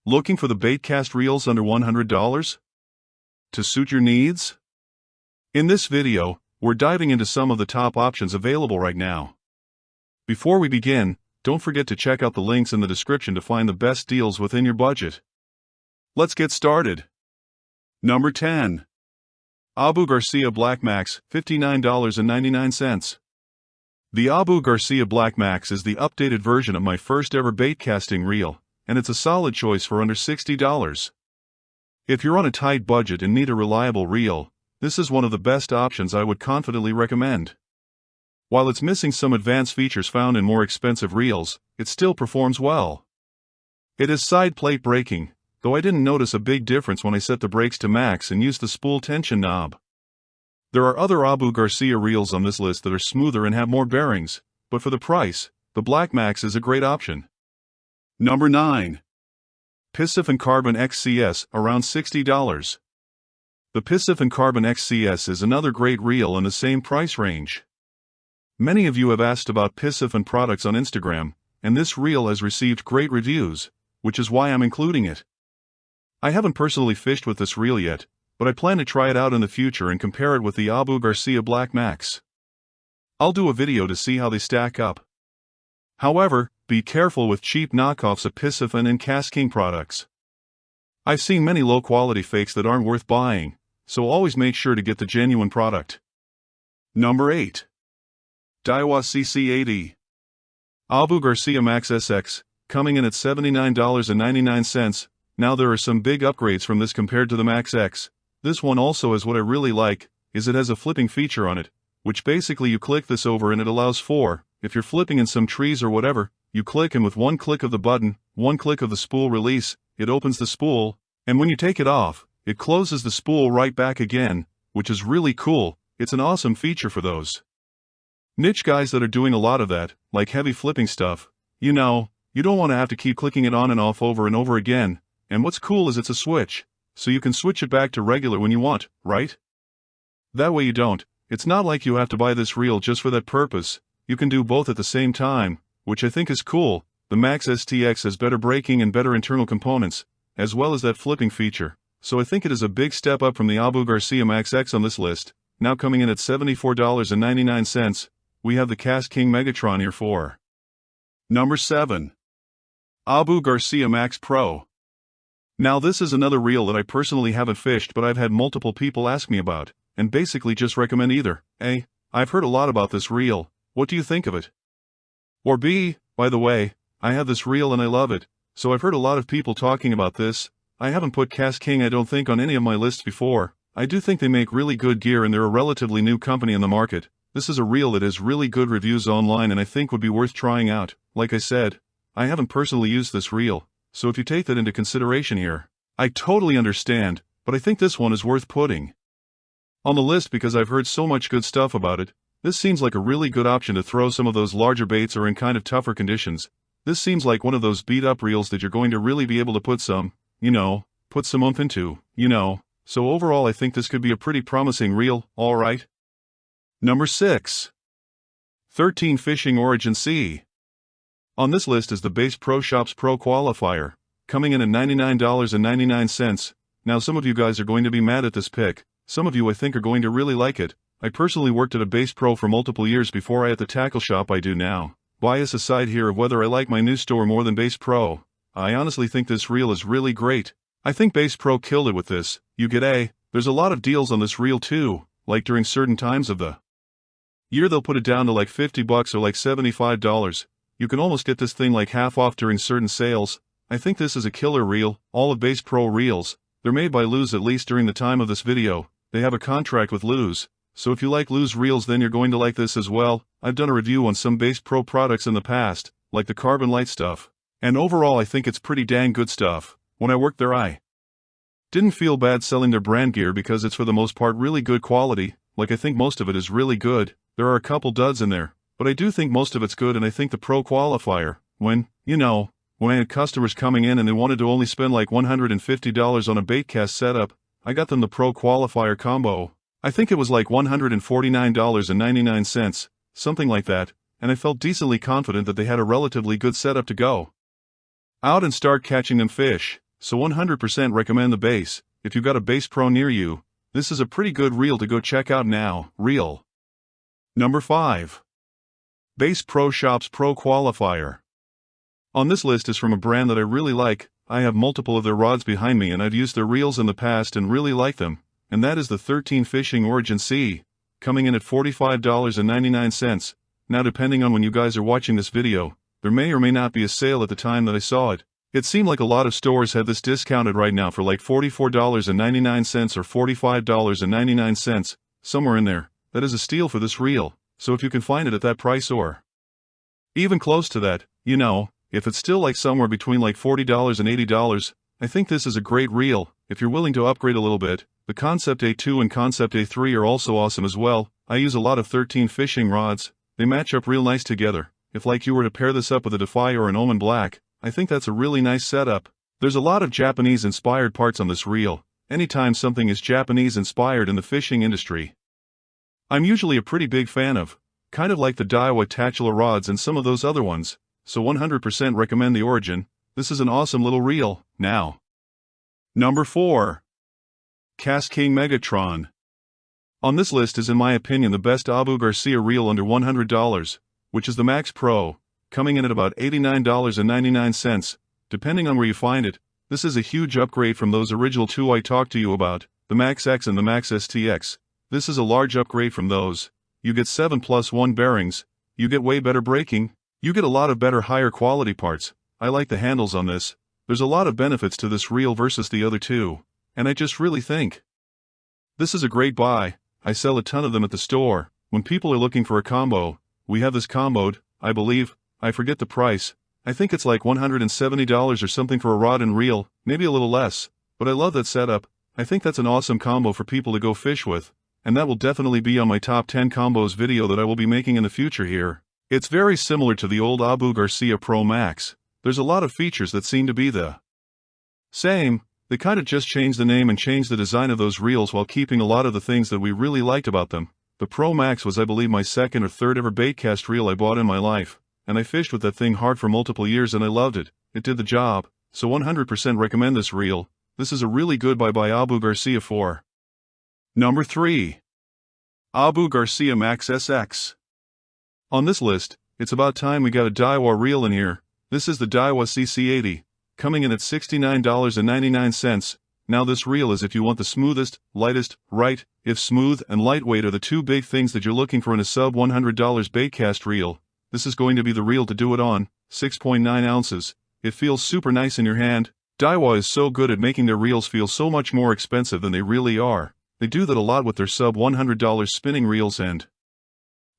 Looking for the Baitcast reels under $100? To suit your needs? In this video, we're diving into some of the top options available right now. Before we begin, don't forget to check out the links in the description to find the best deals within your budget. Let's get started. Number 10. Abu Garcia Black Max, $59.99. The Abu Garcia Black Max is the updated version of my first ever baitcasting reel, and it's a solid choice for under $60. If you're on a tight budget and need a reliable reel, this is one of the best options I would confidently recommend. While it's missing some advanced features found in more expensive reels, it still performs well. It has side plate braking, though I didn't notice a big difference when I set the brakes to max and used the spool tension knob. There are other Abu Garcia reels on this list that are smoother and have more bearings, but for the price, the Black Max is a great option. Number 9. Piscifun Carbon XCS, around $60. The Piscifun Carbon XCS is another great reel in the same price range. Many of you have asked about Piscifun products on Instagram, and this reel has received great reviews, which is why I'm including it. I haven't personally fished with this reel yet, but I plan to try it out in the future and compare it with the Abu Garcia Black Max. I'll do a video to see how they stack up. However, be careful with cheap knockoffs of Piscifun and KastKing products. I've seen many low-quality fakes that aren't worth buying, so always make sure to get the genuine product. Number 8. Daiwa CC80. Abu Garcia Max SX, coming in at $79.99. Now there are some big upgrades from this compared to the Max X. This one also has what I really like, is it has a flipping feature on it, which basically you click this over and it allows for, if you're flipping in some trees or whatever, you click and with one click of the button, one click of the spool release, it opens the spool, and when you take it off, it closes the spool right back again, which is really cool. It's an awesome feature for those niche guys that are doing a lot of that, like heavy flipping stuff. You know, you don't want to have to keep clicking it on and off over and over again, and what's cool is it's a switch, so you can switch it back to regular when you want, right? That way you don't. It's not like you have to buy this reel just for that purpose. You can do both at the same time, which I think is cool. The Max STX has better braking and better internal components, as well as that flipping feature, so I think it is a big step up from the Abu Garcia Max X on this list. Now coming in at $74.99, we have the KastKing Megatron here for. Number 7. Abu Garcia Max Pro. Now this is another reel that I personally haven't fished but I've had multiple people ask me about, and basically just recommend either A, I've heard a lot about this reel, what do you think of it? Or B, by the way, I have this reel and I love it, so I've heard a lot of people talking about this. I haven't put KastKing I don't think on any of my lists before. I do think they make really good gear and they're a relatively new company in the market. This is a reel that has really good reviews online and I think would be worth trying out. Like I said, I haven't personally used this reel, so if you take that into consideration here, I totally understand, but I think this one is worth putting on the list because I've heard so much good stuff about it. This seems like a really good option to throw some of those larger baits or in kind of tougher conditions. This seems like one of those beat-up reels that you're going to really be able to put some, put some oomph into, So overall I think this could be a pretty promising reel, alright? Number 6. 13 Fishing Origin C. On this list is the Bass Pro Shops Pro Qualifier, coming in at $99.99. Now some of you guys are going to be mad at this pick. Some of you I think are going to really like it. I personally worked at a Bass Pro for multiple years before I had the tackle shop I do now. Bias aside here of whether I like my new store more than Bass Pro, I honestly think this reel is really great. I think Bass Pro killed it with this. You get there's a lot of deals on this reel too, like during certain times of the year they'll put it down to like $50 or like $75. You can almost get this thing like half off during certain sales. I think this is a killer reel. All of Bass Pro reels, they're made by Luz at least during the time of this video. They have a contract with Luz, so if you like Luz reels then you're going to like this as well. I've done a review on some Bass Pro products in the past, like the Carbon Light stuff, and overall I think it's pretty dang good stuff. When I worked there I didn't feel bad selling their brand gear because it's for the most part really good quality, like I think most of it is really good. There are a couple duds in there, but I do think most of it's good and I think the Pro Qualifier, when I had customers coming in and they wanted to only spend like $150 on a Baitcast setup, I got them the Pro Qualifier combo. I think it was like $149.99, something like that, and I felt decently confident that they had a relatively good setup to go out and start catching them fish. so 100% recommend the Base. If you've got a Base Pro near you, this is a pretty good reel to go check out now. Reel. Number 5. Base Pro Shop's Pro Qualifier. On this list is from a brand that I really like. I have multiple of their rods behind me and I've used their reels in the past and really like them, and that is the 13 Fishing Origin C, coming in at $45.99. Now depending on when you guys are watching this video, there may or may not be a sale at the time that I saw it. It seemed like a lot of stores had this discounted right now for like $44.99 or $45.99, somewhere in there. That is a steal for this reel, so if you can find it at that price or even close to that, you know, if it's still like somewhere between like $40 and $80, I think this is a great reel. If you're willing to upgrade a little bit, the Concept A2 and Concept A3 are also awesome as well. I use a lot of 13 fishing rods. They match up real nice together. If like you were to pair this up with a Defy or an Omen Black, I think that's a really nice setup. There's a lot of Japanese-inspired parts on this reel. Anytime something is Japanese-inspired in the fishing industry, I'm usually a pretty big fan of. Kind of like the Daiwa Tachula rods and some of those other ones. So 100% recommend the Origin. This is an awesome little reel. Now, number 4. KastKing Megatron. On this list is in my opinion the best Abu Garcia reel under $100, which is the Max Pro, coming in at about $89.99, depending on where you find it. This is a huge upgrade from those original two I talked to you about, the Max X and the Max STX. This is a large upgrade from those. You get 7+1 bearings, you get way better braking, you get a lot of better higher quality parts. I like the handles on this. There's a lot of benefits to this reel versus the other two, and I just really think this is a great buy. I sell a ton of them at the store. When people are looking for a combo, we have this comboed, I believe. I forget the price. I think it's like $170 or something for a rod and reel, maybe a little less, but I love that setup. I think that's an awesome combo for people to go fish with, and that will definitely be on my top 10 combos video that I will be making in the future here. It's very similar to the old Abu Garcia Pro Max. There's a lot of features that seem to be the same. They kind of just changed the name and changed the design of those reels while keeping a lot of the things that we really liked about them. The Pro Max was I believe my second or third ever baitcast reel I bought in my life, and I fished with that thing hard for multiple years and I loved it. It did the job, so 100% recommend this reel. This is a really good buy by Abu Garcia for. Number 3. Abu Garcia Max SX. On this list, it's about time we got a Daiwa reel in here. This is the Daiwa CC80, coming in at $69.99. Now this reel is if you want the smoothest, lightest, right? If smooth and lightweight are the two big things that you're looking for in a sub $100 baitcast reel, this is going to be the reel to do it on. 6.9 ounces. It feels super nice in your hand. Daiwa is so good at making their reels feel so much more expensive than they really are. They do that a lot with their sub $100 spinning reels and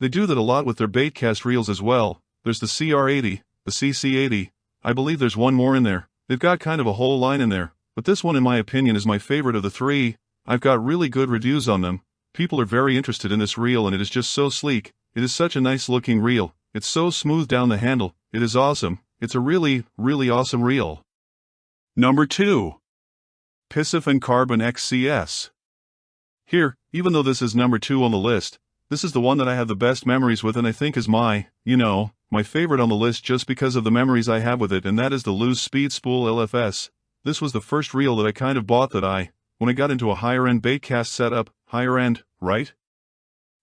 they do that a lot with their baitcast reels as well. There's the CR80, the CC80, I believe there's one more in there. They've got kind of a whole line in there, but this one in my opinion is my favorite of the three. I've got really good reviews on them. People are very interested in this reel and it is just so sleek. It is such a nice looking reel. It's so smooth down the handle. It is awesome. It's a really, really awesome reel. Number 2. Piscifun Carbon XCS. Here, even though this is number 2 on the list, this is the one that I have the best memories with and I think is my favorite on the list just because of the memories I have with it, and that is the Loose Speed Spool LFS. This was the first reel that I kind of bought when I got into a higher end baitcast setup. Higher end, right?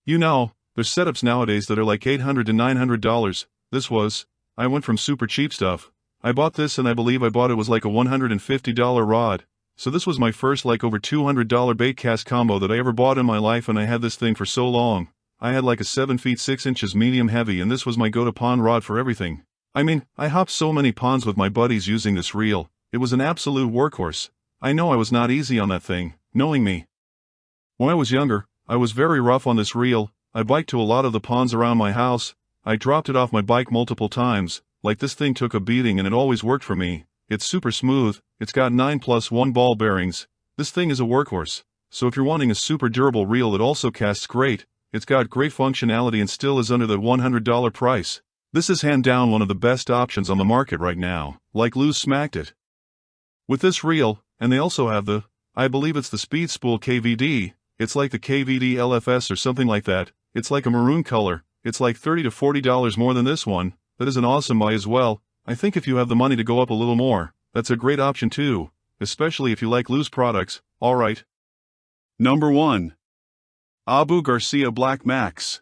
You know, there's setups nowadays that are like $800 to $900. I went from super cheap stuff. I bought this and I believe I bought it was like a $150 rod. So this was my first like over $200 baitcast combo that I ever bought in my life, and I had this thing for so long. I had like a 7 feet 6 inches medium heavy and this was my go-to pond rod for everything. I mean, I hopped so many ponds with my buddies using this reel. It was an absolute workhorse. I know I was not easy on that thing, knowing me. When I was younger, I was very rough on this reel. I biked to a lot of the ponds around my house. I dropped it off my bike multiple times. Like this thing took a beating and it always worked for me. It's super smooth. It's got 9+1 ball bearings. This thing is a workhorse. So if you're wanting a super durable reel that also casts great, it's got great functionality and still is under the $100 price. This is hand down one of the best options on the market right now. Like Lou smacked it with this reel, and they also have I believe it's the Speed Spool KVD. It's like the KVD LFS or something like that. It's like a maroon color. It's like $30 to $40 more than this one. That is an awesome buy as well. I think if you have the money to go up a little more, that's a great option too. especially if you like loose products, alright. Number 1. Abu Garcia Black Max.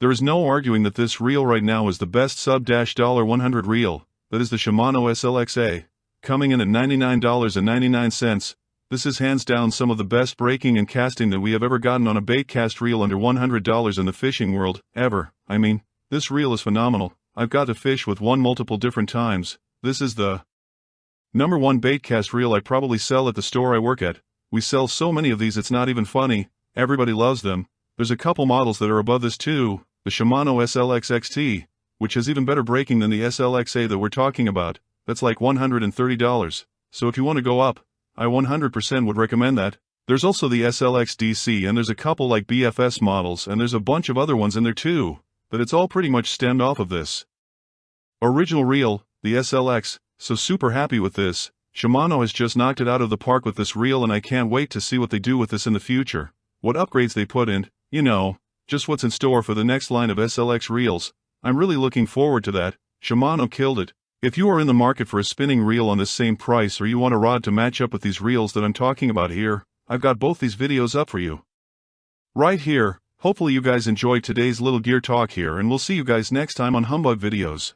There is no arguing that this reel right now is the best sub-$100 reel, that is the Shimano SLX, coming in at $99.99. This is hands down some of the best breaking and casting that we have ever gotten on a baitcast reel under $100 in the fishing world, ever. I mean, this reel is phenomenal. I've got to fish with one multiple different times. This is the number 1 baitcast reel I probably sell at the store I work at. We sell so many of these it's not even funny. Everybody loves them. There's a couple models that are above this too. The Shimano SLX XT, which has even better braking than the SLXA that we're talking about. That's like $130. So if you want to go up, I 100% would recommend that. There's also the SLX DC, and there's a couple like BFS models, and there's a bunch of other ones in there too, but it's all pretty much stemmed off of this original reel, the SLX, so super happy with this. Shimano has just knocked it out of the park with this reel, and I can't wait to see what they do with this in the future. What upgrades they put in, you know, just what's in store for the next line of SLX reels. I'm really looking forward to that. Shimano killed it. If you are in the market for a spinning reel on this same price, or you want a rod to match up with these reels that I'm talking about here, I've got both these videos up for you right here. Hopefully you guys enjoyed today's little gear talk here, and we'll see you guys next time on Humbug Videos.